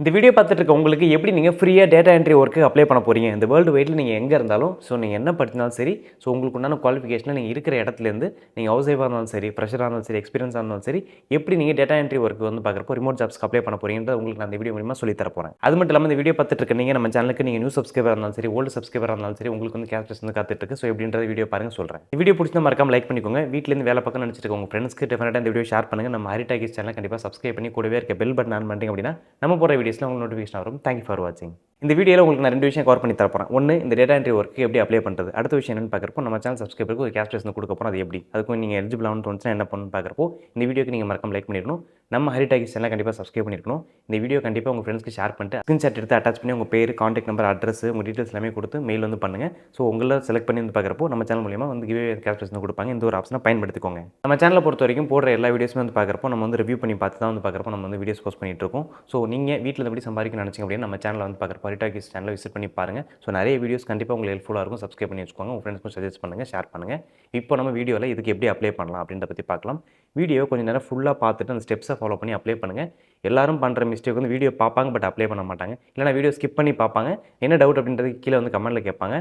இந்த வீடியோ பார்த்துட்டு இருக்க உங்களுக்கு எப்படி நீங்கள் ஃப்ரீயாக டேட்டா என்ட்ரி ஒர்க்கு அப்ளை பண்ண போகிறீங்க இந்த வேர்ல்டு வைட்டில் நீங்கள் எங்கே இருந்தாலும் நீங்கள் என்ன படித்தாலும் சரி உங்களுக்கு உண்டான குவாலிஃபிகேஷனில் நீங்கள் இருக்கிற இடத்துலேருந்து நீங்கள் ஹவுஸ் ஒய்ஃபாக இருந்தாலும் சரி ஃப்ரெஷராக இருந்தாலும் சரி எக்ஸ்பீரியன்ஸாக இருந்தாலும் சரி எப்படி நீங்கள் டேட்டா என்ட்ரி ஒர்க் பார்க்குறப்போ ரிமோட் ஜாப்ஸ்க்கு அப்ளை பண்ண போகிறீங்கன்ற உங்களுக்கு நான் இந்த வீடியோ மூலமாக சொல்லி தர போகிறேன். அது மட்டும் இல்லாமல் இந்த வீடியோ பார்த்துட்டு இருக்க நீங்கள் நம்ம சேனலுக்கு நீங்கள் நியூ சப்ஸ்கிரைபராக இருந்தாலும் சரி ஓல்டு சப்ஸ்கிரைபராக இருந்தாலும் சரி உங்களுக்கு கேஸ்ட் காத்துட்டு இருக்கு. எப்படின்ற வீடியோ பாருங்க சொல்கிறேன். இந்த வீடியோ பிடிச்சா மறக்காம லைக் பண்ணிக்கோங்க. வீட்டிலேருந்து வேலை பக்கம் நினச்சிட்டு உங்கள் ஃப்ரெண்ட்ஸ்க்கு டெஃபினட்டாக இந்த வீடியோ ஷேர் பண்ணுங்கள். நம்ம ஹரிடாகிஸ் சேனல் கண்டிப்பாக சப்ஸ்கிரைப் பண்ணி கூடவே இருக்க பெல் பட்டன் ஆன் பண்ணிட்டீங்க அப்படின்னா நம்ம போகிற வீடியோஸில் உங்களுக்கு நோட்டிஃபிகேஷன் வரும். தேங்க்யூ ஃபார் வாட்சிங். இந்த வீடியோவில் உங்களுக்கு நான் 2 விஷயம் கவர் பண்ணி தரப்போகிறேன். ஒன்று, இந்த டேட்டா என்ட்ரி ஒர்க்கு எப்படி அப்ளை பண்ணுறது. அடுத்த விஷயம் என்னென்னு பார்க்குறப்போ நம்ம சேனல் சப்ஸ்கிரைபருக்கு ஒரு கேஷ் ப்ரைஸ் கொடுக்க போகிறோம். அது எப்படி அதுக்கும் நீங்கள் எலிஜிபிள் ஆகணும்னு தோணுச்சுன்னா என்ன பண்ணணும்னு பார்க்குறப்போ இந்த வீடியோக்கு நீங்கள் மறக்காம லைக் பண்ணிடணும். நம்ம ஹரிடாகிஸ் சேனல் கண்டிப்பாக சப்ஸ்கிரைப் பண்ணிருக்கணும். இந்த வீடியோ கண்டிப்பாக உங்கள் ஃப்ரெண்ட்ஸ்க்கு ஷேர் பண்ணிட்டு ஸ்க்ரீன்ஷாட் எடுத்து அட்டாச் பண்ணி உங்கள் பேர், கான்டாக்ட் நம்பர், அட்ரஸ், உங்கள் டீட்டெயில்ஸ் எல்லாமே கொடுத்து மெயில் பண்ணுங்கள். உங்களை செலக்ட் பண்ணி பார்க்குறப்போ நம்ம சேனல் மூலியமாக கிவ்வே கேஷ் ப்ரைஸ் கொடுப்பாங்க. இந்த ஒரு ஆப்ஷனை பயன்படுத்திக்கோங்க. நம்ம சேனலை பொறுத்த வரைக்கும் போடுற எல்லா வீடியோஸுமே பார்க்குறப்போ நம்ம ரிவ்யூ பண்ணி பார்த்து தான் பார்க்குறப்போ நம்ம வீடியோஸ் போஸ்ட் பண்ணிட்டு இருக்கோம். நீங்கள் வீட்டில் எப்படி சம்பாதிக்க நினச்சிங்க அப்படின்னு நம்ம சேனலில் பார்க்குறப்போ ஹரிடாகிஸ் சேனலை விசிட் பண்ணி பாருங்கள். நிறைய வீடியோஸ் கண்டிப்பாக உங்களுக்கு ஹெல்ப்ஃபுல்லாக இருக்கும். சப்ஸ்கிரைப் பண்ணி வச்சுக்கோங்க. உங்கள் ஃப்ரெண்ட்ஸ்க்கும் சஜஸ்ட் பண்ணுங்கள், ஷேர் பண்ணுங்கள். இப்போ நம்ம வீடியோவில் இதுக்கு எப்படி அப்ளை பண்ணலாம் அப்படின்றத பற்றி பார்க்கலாம். வீடியோ கொஞ்சம் நேரம் ஃபுல்லாக பார்த்துட்டு அந்த ஸ்டெப்ஸை ஃபாலோ பண்ணி அப்ளை பண்ணுங்கள். எல்லாரும் பண்ணுற மிஸ்டேக் வீடியோ பார்ப்பாங்க பட் அப்ளை பண்ண மாட்டாங்க. இல்லைனா வீடியோ ஸ்கிப் பண்ணி பார்ப்பாங்க. என்ன டவுட் அப்படின்றது கீழே கமெண்ட்டில் கேட்பாங்க.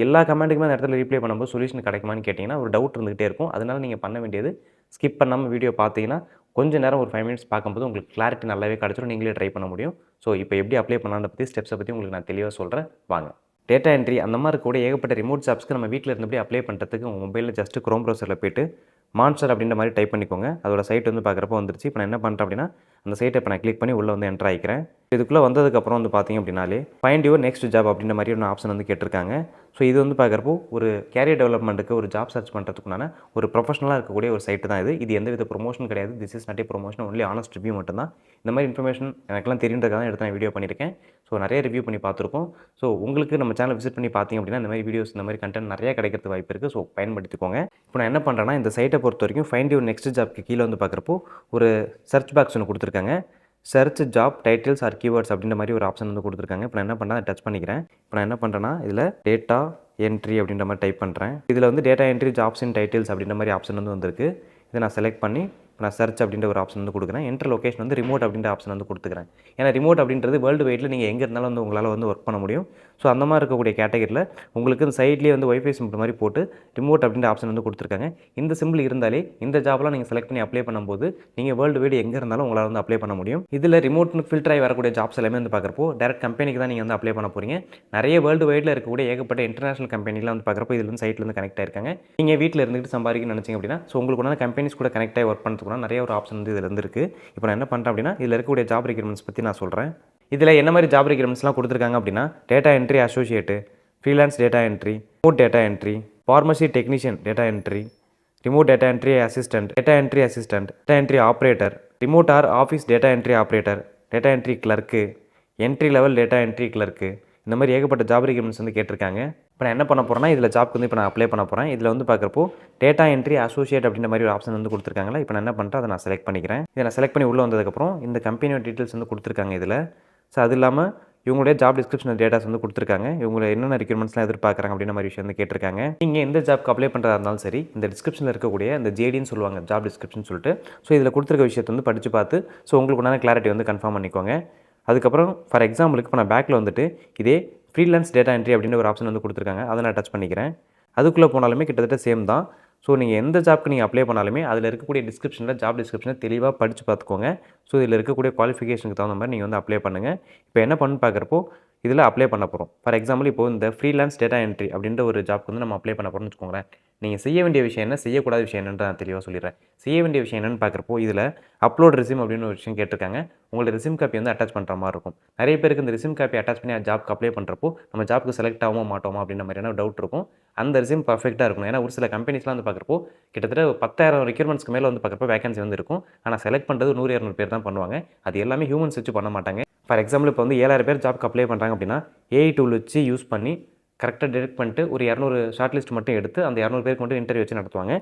எல்லா கமெண்ட்டுக்குமே அந்த இடத்துல ரிப்ளை பண்ணும்போது சொல்யூஷன் கிடைக்குமான்னு கேட்டிங்கன்னா ஒரு டவுட் இருந்துகிட்டே இருக்கும். அதனால் நீங்கள் பண்ண வேண்டியது ஸ்கிப் பண்ணாமல் வீடியோ பார்த்தீங்கன்னா கொஞ்சம் நேரம் ஒரு 5 மினிட்ஸ் பார்க்கும்போது உங்களுக்கு கிளாரிட்டி நல்லாவே கிடச்சிடும். நீங்களே ட்ரை பண்ண முடியும். இப்போ எப்படி அப்ளை பண்ணலாம்னு பற்றி ஸ்டெப்ஸை பற்றி உங்களுக்கு நான் தெளிவாக சொல்கிறேன். வாங்க. டேட்டா என்ட்ரி அந்த மாதிரி கூட ஏகப்பட்ட ரிமோட் ஜாப்ஸ்க்கு நம்ம வீட்டில் இருந்தபடி அப்ளை பண்ணுறதுக்கு உங்கள் மொபைலில் ஜஸ்ட்டு க்ரோம் ப்ரௌசரில் போய்ட்டு மான்ஸ்டர் அப்படின்ற மாதிரி டைப் பண்ணிக்கோங்க. அதோட சைட் பார்க்குறப்போ வந்துருச்சு. இப்போ நான் என்ன பண்ணுறேன் அப்படின்னா அந்த சைட்டை இப்போ நான் கிளிக் பண்ணி உள்ளே என்டர் ஆகிக்கிறேன். இதுக்குள்ளே வந்ததுக்கப்புறம் பார்த்தீங்க அப்படின்னாலே ஃபைண்ட் யுவர் நெக்ஸ்ட் ஜாப் அப்படின்ற மாதிரி ஒரு ஆப்ஷன் கேட்டிருக்காங்க. இது பார்க்குறப்போ ஒரு கேரியர் டெவலப்மெண்ட்டுக்கு ஒரு ஜாப் சர்ச் பண்ணுறதுக்குனான ஒரு ப்ரொஃபஷனலாக இருக்கக்கூடிய ஒரு சைட்டு தான் இது. இது எந்தவித ப்ரொமோஷன் கிடையாது. This is not a promotion, only honest review மட்டும்தான். இந்த மாதிரி இன்ஃபர்மேஷன் எனக்குலாம் தெரியுன்றதுக்காக தான் எடுத்து நான் வீடியோ பண்ணியிருக்கேன். நிறைய ரிவ்யூ பண்ணி பார்த்துருக்கோம். உங்களுக்கு நம்ம சேனல் விசிட் பண்ணி பார்த்தீங்க அப்படின்னா இந்த மாதிரி வீடியோஸ், இந்த மாதிரி கண்டென்ட் நிறையா கிடைக்கிறதுக்கு வாய்ப்பு இருக்குது. பயன்படுத்திக்கோங்க. இப்போ நான் என்ன பண்ணுறேன்னா இந்த சைட்டை பொறுத்த வரைக்கும் ஃபைண்ட் யுவர் நெக்ஸ்ட் ஜாப்க்கு கீழே பார்க்குறப்போ ஒரு சர்ச் பாக்ஸ் ஒன்று கொடுத்துருக்காங்க. Search job titles or keywords அப்படின்ற மாதிரி ஒரு ஆப்ஷன் கொடுத்துருக்காங்க. இப்போ நான் என்ன பண்ணுறேன், டச் பண்ணிக்கிறேன். இப்போ நான் என்ன பண்ணுறேன்னா இதில் டேட்டா என்ட்ரி அப்படின்ற மாதிரி டைப் பண்ணுறேன். இதில் data entry jobs in titles அப்படின்ற மாதிரி ஆப்ஷன் வந்திருக்கு. இதை நான் செலக்ட் பண்ணி நான் சர்ச் அப்படின்ற ஒரு ஆப்ஷன் கொடுக்குறேன். என்டர் லொகேஷன் ரிமோட் அப்படின்ற ஆப்ஷன் கொடுத்துக்கிறேன். ஏன்னா ரிமோட் அப்படின்றது வேர்ல்டு வைட்டில் நீங்கள் எங்கே இருந்தாலும் உங்களால் ஒர்க் பண்ண முடியும். அந்த மாதிரி இருக்கக்கூடிய கேட்டகரியில் உங்களுக்கு இந்த சைட்லேயே ஒய்ஃபை சிம்பிள் மாதிரி போட்டு ரிமோட் அப்படின்ற ஆப்ஷன் கொடுத்துருக்காங்க. இந்த சிம்பிள் இருந்தாலே இந்த ஜாப்லாம் நீங்கள் செலக்ட் பண்ணி அப்ளை பண்ணும்போது நீங்கள் வேர்ல்டு வைடு எங்கே இருந்தாலும் உங்களால் அப்ளை பண்ண முடியும். இதில் ரிமோட்னு ஃபில்டர் ஆகி வரக்கூடிய ஜாப்ஸ் எல்லாமே பார்க்குறப்போ டேரக்ட் கம்பெனிக்கு தான் நீங்கள் அப்ளை பண்ண போகிறீங்க. நிறைய வேர்ல்டு வைடில் இருக்கக்கூடிய ஏகப்பட்ட இன்டர்நேஷனல் கம்பெனிலாம் பார்க்குறப்போ இதில் சைட்லேருந்து கனெக்ட் ஆயிருக்காங்க. நீங்கள் வீட்டில் இருந்துட்டு சம்பாதிக்க நினச்சிங்க அப்படின்னா உங்களுக்கு கம்பெனிஸ் கூட கனெக்ட் ஆகி ஒர்க் பண்ணுறதுக்கு நிறைய ஒரு ஆப்ஷன் இதில் இருக்குது. இப்போ நான் என்ன பண்ணுறேன் அப்படின்னா இதில் இருக்கக்கூடிய ஜாப் ரெக்யர்மெண்ட்ஸ் பற்றி நான் சொல்கிறேன். இதில் என்ன மாதிரி ஜாப் ரெக்யர்மெண்ட்ஸ்லாம் கொடுத்துருக்காங்க அப்படின்னா data entry associate, freelance data entry, remote data entry, pharmacy technician data entry, remote data entry assistant, data entry operator, remote or office data entry operator, data entry clerk, entry level data entry clerk, இந்த மாதிரி ஏகப்பட்ட job requirements கேட்டிருக்காங்க. இப்போ நான் என்ன பண்ண போகிறேன்னா இதில் ஜாப்க்கு இப்போ நான் அப்ளை பண்ண போகிறேன். இதில் பார்க்குறப்போ டேட்டா என்ட்ரி அசோசியேட் அப்படின்ற மாதிரி ஒரு ஆப்ஷன் கொடுத்துருக்காங்களா. இப்போ நான் என்ன பண்ணுறேன், அதை நான் செலக்ட் பண்ணிக்கிறேன். இதை நான் செலக்ட் பண்ணி உள்ளே வந்ததுக்கப்புறம் இந்த கம்பெனியோட டீட்டெயில்ஸ் கொடுத்துருக்காங்க இதில். அது இல்லாமல் இவங்களுடைய ஜாப் டிஸ்கிரிப்ஷன் டேட்டாஸ் கொடுத்துருக்காங்க. இவங்க என்னென்ன ரெக்யர்மெண்ட்ஸ்லாம் எதிர்பார்க்குறாங்க அப்படின்ற மாதிரி விஷயம் கேட்டிருக்காங்க. நீங்கள் எந்த ஜாப்க்கு அப்ளை பண்ணுறதா இருந்தாலும் சரி இந்த டிஸ்கிரிப்ஷனில் இருக்கக்கூடிய இந்த ஜேடின்னு சொல்லுவாங்க, ஜாப் டிஸ்கிரிப்ஷன் சொல்லிட்டு. இதில் கொடுத்துருக்க விஷயத்தை படித்து பார்த்து உங்களுக்கு உண்டான கிளாரிட்டி கன்ஃபார்ம் பண்ணிக்கோங்க. அதுக்கப்புறம் ஃபார் எக்ஸாம்பிளுக்கு இப்போ நான் பேக்கில் இதே ஃப்ரீலான்ஸ் டேட்டா என்ட்ரி அப்படின்ற ஒரு ஆப்ஷன் கொடுத்துருக்காங்க. அதை நான் டச் பண்ணிக்கிறேன். அதுக்குள்ளே போனாலுமே கிட்டத்தட்ட சேம் தான். நீங்கள் எந்த ஜாப்க்கு நீங்கள் அப்ளை பண்ணாலுமே அதில் இருக்கக்கூடிய டிஸ்கிரிப்ஷனில் ஜாப் டிஸ்கிரிப்ஷனை தெளிவாக படித்து பார்த்துக்கோங்க. இதில் இருக்கக்கூடிய குவாலிஃபிகேஷனுக்கு தகுந்த மாதிரி நீங்கள் அப்ளை பண்ணுங்கள். இப்போ என்ன பண்ணு பார்க்குறப்போ இதில் அப்ளை பண்ண போகிறோம். ஃபார் எக்ஸாம்பிள் இப்போ இந்த ஃப்ரீலான்ஸ் டேட்டா என்ட்ரி அப்படின்ற ஒரு ஜாப்க்கு நம்ம அப்ளை பண்ண போகிறோம்னு வச்சுக்கோங்களேன். நீங்கள் செய்ய வேண்டிய விஷயம் என்ன, செய்யக்கூடாத விஷயம் என்னன்னு நான் தெளிவாக சொல்லிடுறேன். செய்ய வேண்டிய விஷயம் என்னென்னு பார்க்குறப்போ இதில் அப்லோட் ரெஸ்யூம் அப்படின்னு ஒரு விஷயம் கேட்டிருக்காங்க. உங்களோட ரெஸ்யூம் காப்பி அட்டாச் பண்ணுற மாதிரி இருக்கும். நிறைய பேருக்கு இந்த ரெஸ்யூம் காப்பி அட்டாச் பண்ணி ஜாப்க்கு அப்ளை பண்ணுறப்போ நம்ம ஜாப்க்கு செலக்ட் ஆகுமா மாட்டோமா அப்படின்ற மாதிரியான டவுட் இருக்கும். அந்த ரெஸ்யூம் பர்ஃபெக்டாக இருக்கணும். ஏன்னா ஒரு சில கம்பெனிஸ்லாம் பார்க்குறப்போ கிட்டத்தட்ட 10,000 ரெக்யர்மெண்ட்ஸ்க்கு மேலே பார்க்குறப்போ வேகன்சி இருக்கும். ஆனால் செலக்ட் பண்ணுறது 100-200 பேர் தான் பண்ணுவாங்க. அது எல்லாமே ஹியூமன்ஸ் வச்சு பண்ண மாட்டாங்க. ஃபார் எக்ஸாம்பிள் இப்போ 7,000 பேர் ஜாப்க்கு அப்ளை பண்ணுறாங்க அப்படின்னா ஏஐ டூல் வச்சு யூஸ் பண்ணி கரெக்டாக டிரெக்ட் பண்ணிட்டு ஒரு 200 ஷார்ட் லிஸ்ட் மட்டும் எடுத்து அந்த 200 பேருக்கு மட்டும் இன்டர்வியூ வச்சு நடத்துவாங்க.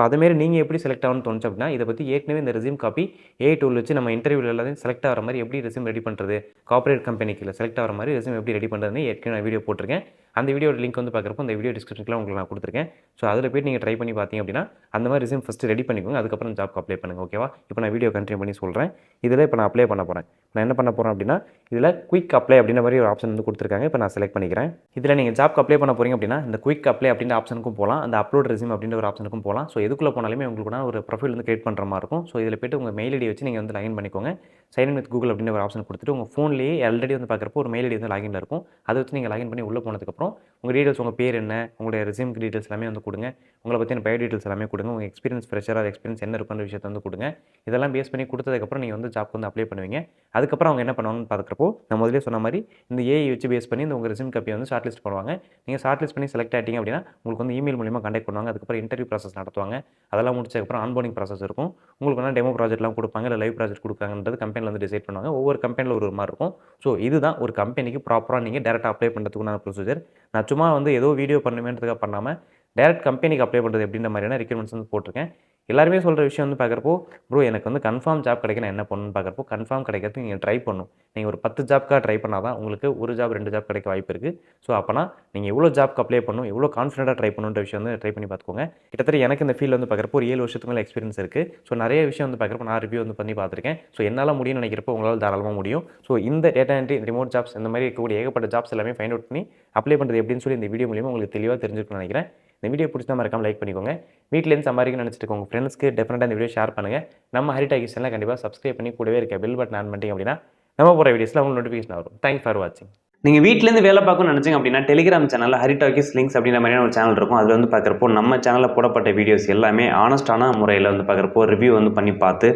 அதுமாரி நீங்கள் எப்படி செலக்ட் ஆகணும்னு தோணுச்சு அப்படின்னா இதை பற்றி ஏற்கனவே இந்த ரெஸ்யூம் காப்பி ஏஐ டூல் வச்சு நம்ம இன்டர்வியூவில் எல்லாத்தையும் செலக்ட் ஆகிற மாதிரி எப்படி ரெஸ்யூம் ரெடி பண்ணுறது, கார்ப்பரேட் கம்பெனிக்கு செலக்ட் ஆகிற மாதிரி ரெஸ்யூம் எப்படி ரெடி பண்ணுறதுன்னு ஏற்கனவே நான் வீடியோ போட்டிருக்கேன். அந்த வீடியோட லிங்க் வந்து பார்க்குறப்போ அந்த வீடியோ டிஸ்கிரிப்ஷனில் உங்களுக்கு நான் கொடுத்துருக்கேன். ஸோ அதில் போய்ட்டு நீங்கள் ட்ரை பண்ணி பார்த்தீங்க அப்படின்னா அந்த மாதிரி ரெஸ்யூம் ஃபஸ்ட்டு ரெடி பண்ணிக்கோங்க. அதுக்கப்புறம் ஜாப்க்கு அப்ளை பண்ணுங்கள். ஓகேவா? இப்போ நான் வீடியோ கண்டினியூ பண்ணி சொல்கிறேன். இதில் இப்போ நான் அப்ளை பண்ண போகிறேன். நான் என்ன பண்ண போகிறேன் அப்படின்னா இதில் குயிக் அப்ளை அப்படின்ற மாதிரி ஒரு ஆப்ஷன் வந்து கொடுத்துருக்காங்க. இப்போ நான் செலக்ட் பண்ணிக்கிறேன். இதில் நீங்கள் ஜாப்க்கு அப்ளை பண்ண போகிறீங்க அப்படின்னா இந்த குயிக் அப்ளை அப்படின்ற ஆப்ஷனுக்கும் போகலாம், அந்த அப்லோட் ரெஸ்யூம் அப்படின்ற ஒரு ஆப்ஷனுக்கும் போகலாம். ஸோ எதுக்குள்ளே போனாலுமே உங்களுக்கு ஒரு ப்ரொஃபைல் வந்து கிரியேட் பண்ணுற மாதிரி இருக்கும். ஸோ இதில் போய்ட்டு உங்கள் மெயில் ஐடி வச்சு நீங்கள் வந்து லாகின் பண்ணிக்கோங்க. சைன் இன் வித் கூகுள் அப்படின்ற ஒரு ஆப்ஷன் கொடுத்துட்டு உங்கள் ஃபோன்லேயே ஆல்ரெடி வந்து பார்க்குறப்போ ஒரு மெயில் ஐடி வந்து லாகின்ல இருக்கும். அதை வச்சு நீங்கள் லாகின் பண்ணி உள்ளே போனதுக்கப்புறம் உங்கள் டீட்டெயில்ஸ், உங்கள் பேர் என்ன, உங்களுடைய ரெஸ்யூம் டீட்டெயில்ஸ் எல்லாமே வந்து கொடுங்க. உங்களை பற்றின பயோ டீட்டெயில்ஸ் எல்லாமே கொடுங்க. உங்கள் எக்ஸ்பீரியன்ஸ் ஃப்ரெஷராக எக்ஸ்பீரியன்ஸ் என்ன இருக்குன்ற விஷயத்தை வந்து கொடுங்க. இதெல்லாம் பேஸ் பண்ணி கொடுத்ததுக்கப்புறம் நீங்கள் வந்து ஜாப்க்கு வந்து அப்ளை பண்ணுவீங்க. அதுக்கப்புறம் அவங்க என்ன பண்ணுவாங்கன்னு பார்க்குறப்போ நான் முதலே சொன்ன மாதிரி இந்த ஏஐ வச்சு பேஸ் பண்ணி இந்த உங்கள் ரெஸ்யூம் காப்பியை வந்து ஷார்ட் லிஸ்ட் பண்ணுவாங்க. நீங்கள் ஷார்ட் லிஸ்ட் பண்ணி செலக்ட் ஆகிட்டீங்க அப்படின்னா உங்களுக்கு வந்து இமெயில் மூலியமாக கான்டாக்ட் பண்ணுவாங்க. அதுக்கப்புறம் இன்டர்வியூ ப்ராசஸ் நடத்துவாங்க. அதெல்லாம் முடிச்சதுக்கப்புறம் ஆன்போர்டிங் ப்ராசஸ் இருக்கும். உங்களுக்கு வந்து டெமோ ப்ராஜெக்ட்லாம் கொடுப்பாங்க, இல்லை லைவ் ப்ராஜெக்ட் கொடுக்குறாங்கன்றது கம்பெனியில் வந்து டிசைட் பண்ணுவாங்க. ஒவ்வொரு கம்பெனியில் ஒரு மாதிரி இருக்கும். ஸோ இதுதான் ஒரு கம்பெனிக்கு ப்ராப்பராக நீங்கள் டேரெக்டாக அப்ளை பண்ணுறதுக்குண்டான ப்ரொசீஜர். நான் சும்மா வந்து ஏதோ வீடியோ பண்ணுவேன்றதுக்காக பண்ணாமல் டேரக்ட் கம்பெனிக்கு அப்ளை பண்ணுறது எப்படின்ற மாதிரியான ரெக்யூர்மெண்ட்ஸ் வந்து போட்டிருக்கேன். எல்லாருமே சொல்கிற விஷயம் வந்து பார்க்குறப்போ ப்ரோ எனக்கு வந்து கன்ஃபார்ம் ஜாப் கிடைக்க நான் என்ன பண்ணணும்னு பார்க்குறப்போ கன்ஃபார்ம் கிடைக்கிறதுக்கு நீங்கள் ட்ரை பண்ணணும். நீங்கள் ஒரு 10 ஜாப்க்காக ட்ரை பண்ணால் தான் உங்களுக்கு ஒரு ஜாப் 2 ஜாப் கிடைக்க வாய்ப்பு இருக்குது. ஸோ அப்போனா நீங்கள் எவ்வளோ ஜாப்க்கு அப்ளை பண்ணணும், எவ்வளோ கான்ஃபிடென்ட்டாக ட்ரை பண்ணணுன்ற விஷயம் வந்து ட்ரை பண்ணி பார்த்துக்கோங்க. கிட்டத்தட்ட எனக்கு இந்த ஃபீல்டு வந்து பார்க்குறப்போ ஒரு 7 வருஷத்துக்கு மேலே எக்ஸ்பீரியன்ஸ் இருக்குது. ஸோ நிறைய விஷயம் வந்து பார்க்குறப்போ நான் ரிவ்யூ வந்து பண்ணி பார்த்துருக்கேன். ஸோ என்னால் முடியும்னு நினைக்கிறப்போ உங்களால் தாராளமாக முடியும். ஸோ இந்த டேட்டா என்ட்ரி, ரிமோட் ஜாப்ஸ் இந்த மாதிரி இருக்கக்கூடிய ஏகப்பட்ட ஜாப்ஸ் எல்லாமே ஃபைண்ட் அவுட் பண்ணி அப்ளை பண்ணுறது எப்படின்னு சொல்லி இந்த வீடியோ மூலியமாக உங்களுக்கு தெளிவாக தெரிஞ்சுக்கணும்னு நினைக்கிறேன். இந்த வீடியோ பிடிச்சா மறக்காம லைக் பண்ணிக்கோங்க. வீட்டிலேருந்து சம்பாதிக்கணும்னு நினச்சிட்டு உங்கள் ஃப்ரெண்ட்ஸ்க்கு டெஃபினட்டாக இந்த வீடியோ ஷேர் பண்ணுங்கள். நம்ம ஹரிடெக் சேனலை கண்டிப்பாக சப்ஸ்கிரைப் பண்ணி கூடவே இருக்க பெல் பட்டன் ஆன் பண்ணிட்டீங்க அப்படின்னா நம்ம போகிற வீடியோஸில் உங்களுக்கு நோட்டிஃபிகேஷன் வரும். தேங்க்ஸ் ஃபார் வாட்சிங். நீங்கள் வீட்டிலேருந்து வேலை பார்க்கணும்னு நினச்சிங்க அப்படின்னா டெலிகிராம் சேனலில் ஹரிடாக்கிஸ் லிங்க்ஸ் அப்படின்ற மாதிரியான ஒரு சேனல் இருக்கும். அதில் வந்து பார்க்குறப்போ நம்ம சேனலில் போடப்பட்ட வீடியோஸ் எல்லாமே ஆனஸ்டான முறையில் வந்து பார்க்குறப்போ ரிவ்யூ வந்து பண்ணி பார்த்து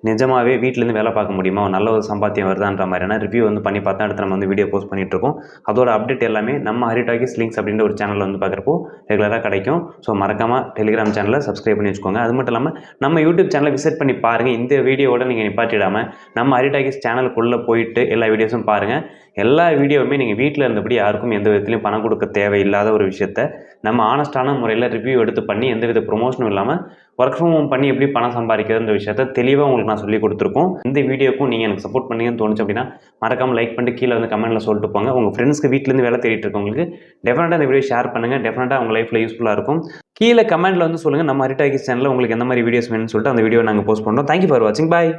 நிஜமாகவே வீட்டிலேருந்து வேலை பார்க்க முடியுமா, நல்ல ஒரு சம்பாத்தியம் வருதான்ற மாதிரியான ரிவ்யூ வந்து பண்ணி பார்த்தா அடுத்து நம்ம வந்து வீடியோ போஸ்ட் பண்ணிட்டு இருக்கோம். அதோட அப்டேட் எல்லாமே நம்ம ஹரிடாக்கிஸ் லிங்க்ஸ் அப்படின்ற ஒரு சேனலில் வந்து பார்க்குறப்போ ரெகுலராக கிடைக்கும். ஸோ மறக்காமல் டெலிகிராம் சேனலை சப்ஸ்கிரைப் பண்ணி வச்சுக்கோங்க. அது மட்டும் இல்லாமல் நம்ம யூடியூப் சேனலை விசிட் பண்ணி பாருங்கள். இந்த வீடியோவோட நீங்கள் நிப்பாட்டிடாமல் நம்ம ஹரிடாக்கிஸ் சேனலுக்குள்ளே போயிட்டு எல்லா வீடியோஸும் பாருங்கள். எல்லா வீடியோவுமே நீங்கள் வீட்டில் இருந்தபடி யாருக்கும் எந்த விதத்துலையும் பணம் கொடுக்க தேவையில்லாத ஒரு விஷயத்தை நம்ம ஆனஸ்டான முறையில் ரிவ்யூ எடுத்து பண்ணி எந்த வித ப்ரொமோஷனும் இல்லாமல் ஒர்க் ஃப்ரம் ஹோம் பண்ணி எப்படி பணம் சம்பாதிக்கிறதுன்ற விஷயத்தை தெளிவாக உங்களுக்கு நான் சொல்லி கொடுத்துருக்கோம். இந்த வீடியோக்கும் நீங்கள் எனக்கு சப்போர்ட் பண்ணீங்கன்னு தோணுச்சு அப்படின்னா மறக்காமல் லைக் பண்ணிட்டு கீழே வந்து கமெண்ட்டில் சொல்லிட்டு போங்க. உங்கள் ஃப்ரெண்ட்ஸ்க்கு வீட்டிலேருந்து வேலை தேடிட்டு இருக்கவங்களுக்கு டெஃபினட்டாக இந்த வீடியோ ஷேர் பண்ணுங்கள். டெஃபினட்டாக உங்கள் லைஃப்பில் யூஸ்ஃபுல்லாக இருக்கும். கீழே கமெண்ட்டில் வந்து சொல்லுங்கள் நம்ம ஹரிடாக்கிஸ் சேனலில் உங்களுக்கு எந்த மாதிரி வீடியோஸ் வேணும்னு சொல்லிட்டு அந்த வீடியோ நாங்கள் போஸ்ட் பண்ணுறோம். தேங்க்யூ ஃபார் வாட்சிங். பாய்.